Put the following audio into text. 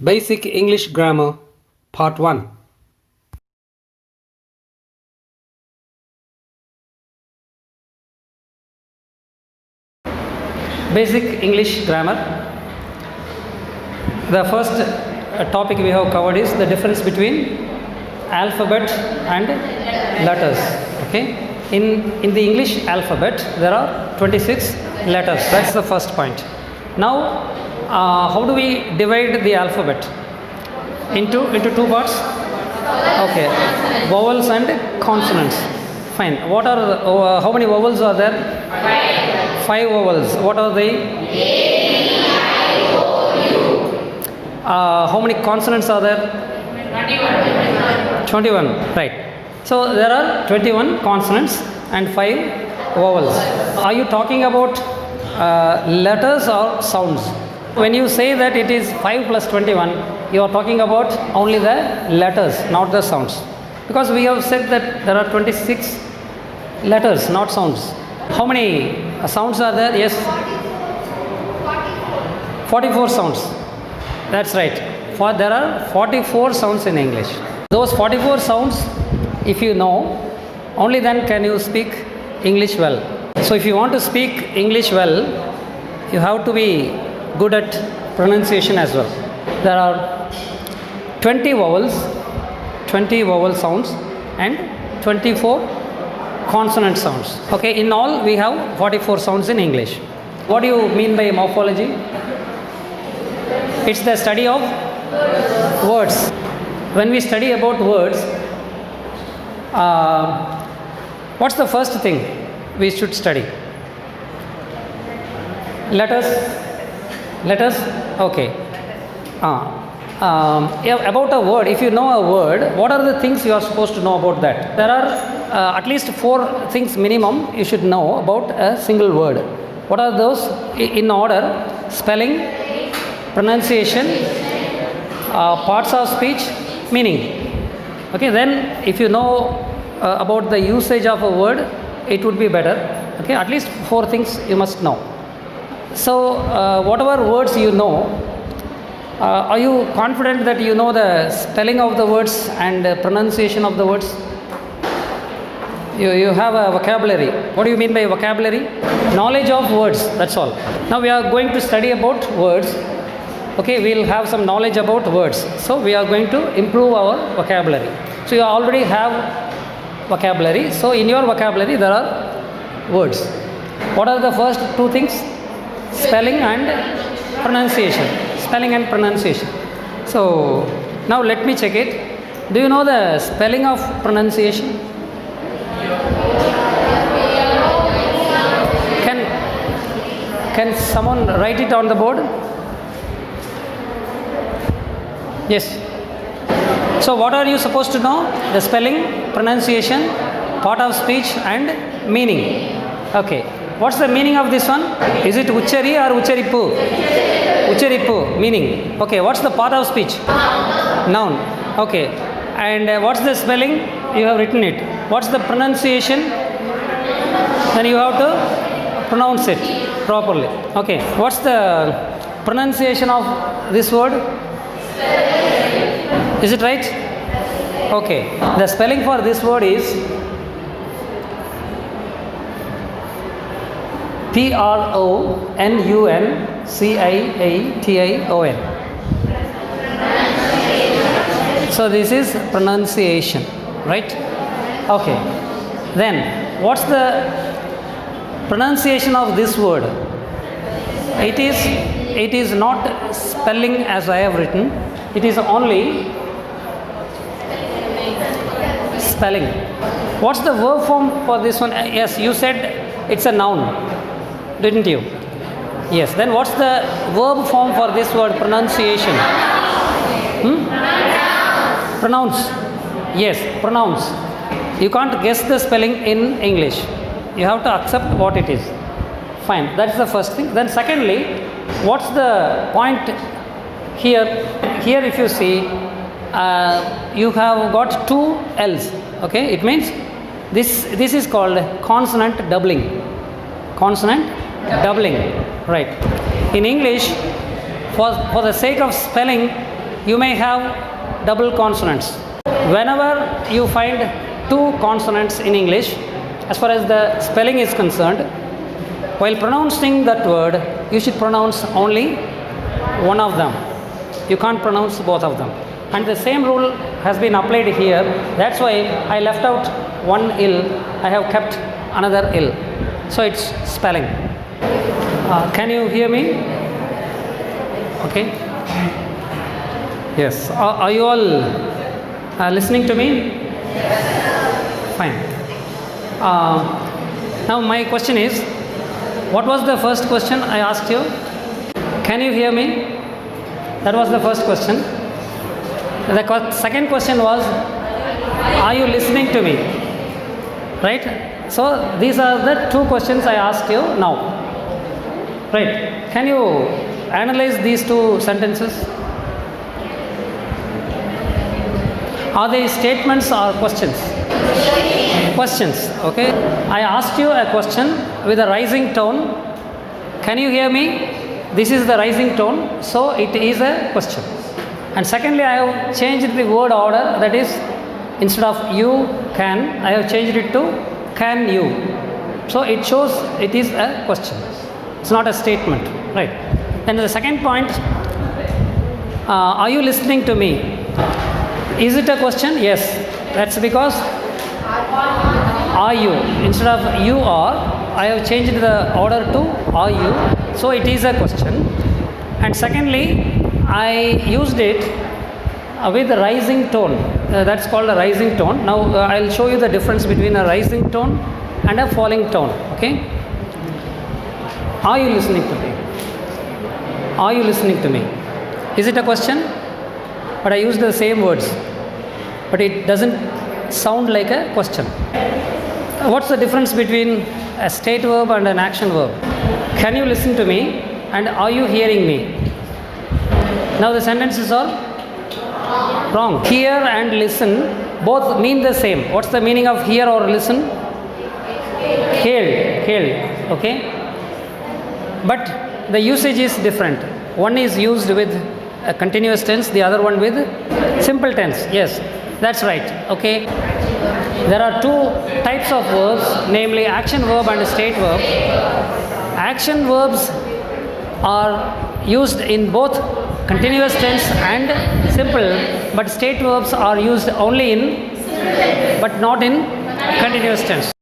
Basic English Grammar Part 1. Basic English Grammar. The first topic we have covered is the difference between alphabet and letters. Okay. In the English alphabet there are 26 letters. That's the first point. Now how do we divide the alphabet? Into two parts? Okay. Vowels and consonants. Fine. What are how many vowels are there? 5 vowels. What are they? How many consonants are there? 21. Right. So there are 21 consonants and 5 vowels. Are you talking about letters or sounds? When you say that it is 5 plus 21, you are talking about only the letters, not the sounds. Because we have said that there are 26 letters, not sounds. How many sounds are there? Yes. 44 sounds. That's right. There are 44 sounds in English. Those 44 sounds, if you know, only then can you speak English well. So if you want to speak English well, you have to be good at pronunciation as well. There are 20 vowels, 20 vowel sounds and 24 consonant sounds. Okay, in all we have 44 sounds in English. What do you mean by morphology? It's the study of words. When we study about words, what's the first thing we should study? Letters? Okay. About a word, if you know a word, what are the things you are supposed to know about that? There are at least 4 things minimum you should know about a single word. What are those? In order: spelling, pronunciation, parts of speech, meaning. Okay, then if you know about the usage of a word, it would be better. Okay, at least 4 things you must know. So whatever words you know, are you confident that you know the spelling of the words and the pronunciation of the words? You have a vocabulary. What do you mean by vocabulary? Knowledge of words, that's all. Now we are going to study about words. Okay, we will have some knowledge about words. So we are going to improve our vocabulary. So you already have vocabulary. So in your vocabulary there are words. What are the first 2 things? Spelling and pronunciation. Spelling and pronunciation. So now let me check it. Do you know the spelling of pronunciation? Can someone write it on the board? Yes. So what are you supposed to know? The spelling, pronunciation, part of speech and meaning. Okay. What's the meaning of this one? Is it Uchari or Ucharipu? Ucharipu, meaning. Okay. What's the part of speech? Noun. Okay. And what's the spelling? You have written it. What's the pronunciation? Then you have to pronounce it properly. Okay. What's the pronunciation of this word? Is it right? Okay. The spelling for this word is Pronunciation. So this is pronunciation, right? Okay. Then what's the pronunciation of this word? It is not spelling as I have written. It is only spelling. What's the verb form for this one? Yes, you said it's a noun, didn't you? Yes. Then what's the verb form for this word pronunciation? Pronounce. Yes, pronounce. You can't guess the spelling in English. You have to accept what it is. Fine. That's the first thing. Then secondly, what's the point here? Here if you see, you have got 2 L's. Okay, it means this is called consonant doubling. Consonant doubling, right? In English, for the sake of spelling, you may have double consonants. Whenever you find two consonants in English, as far as the spelling is concerned, while pronouncing that word, you should pronounce only one of them. You can't pronounce both of them. And the same rule has been applied here. That's why I left out one ill, I have kept another ill. So it's spelling. Can you hear me? Okay. Yes. Are you all listening to me? Fine. Now my question is, what was the first question I asked you? Can you hear me? That was the first question. The second question was, are you listening to me? Right? So these are the two questions I asked you now. Right? Can you analyze these two sentences? Are they statements or questions? Questions. Okay. I asked you a question with a rising tone. Can you hear me? This is the rising tone, so it is a question. And secondly, I have changed the word order. That is, instead of you can, I have changed it to can you. So it shows it is a question. It's not a statement, right? Then the second point, are you listening to me? Is it a question? Yes. That's because are you, instead of you are, I have changed the order to are you, so it is a question. And secondly, I used it with a rising tone. That's called a rising tone. Now I'll show you the difference between a rising tone and a falling tone. Okay. Are you listening to me? Are you listening to me? Is it a question? But I used the same words, but it doesn't sound like a question. What's the difference between a state verb and an action verb? Can you listen to me? And are you hearing me? Now the sentences are wrong. Hear and listen both mean the same. What's the meaning of hear or listen? Heard. Okay. But the usage is different. One is used with a continuous tense, the other one with simple tense. Yes, that's right. Okay. There are two types of verbs, namely action verb and state verb. Action verbs are used in both continuous tense and simple, but state verbs are used only in, but not in continuous tense.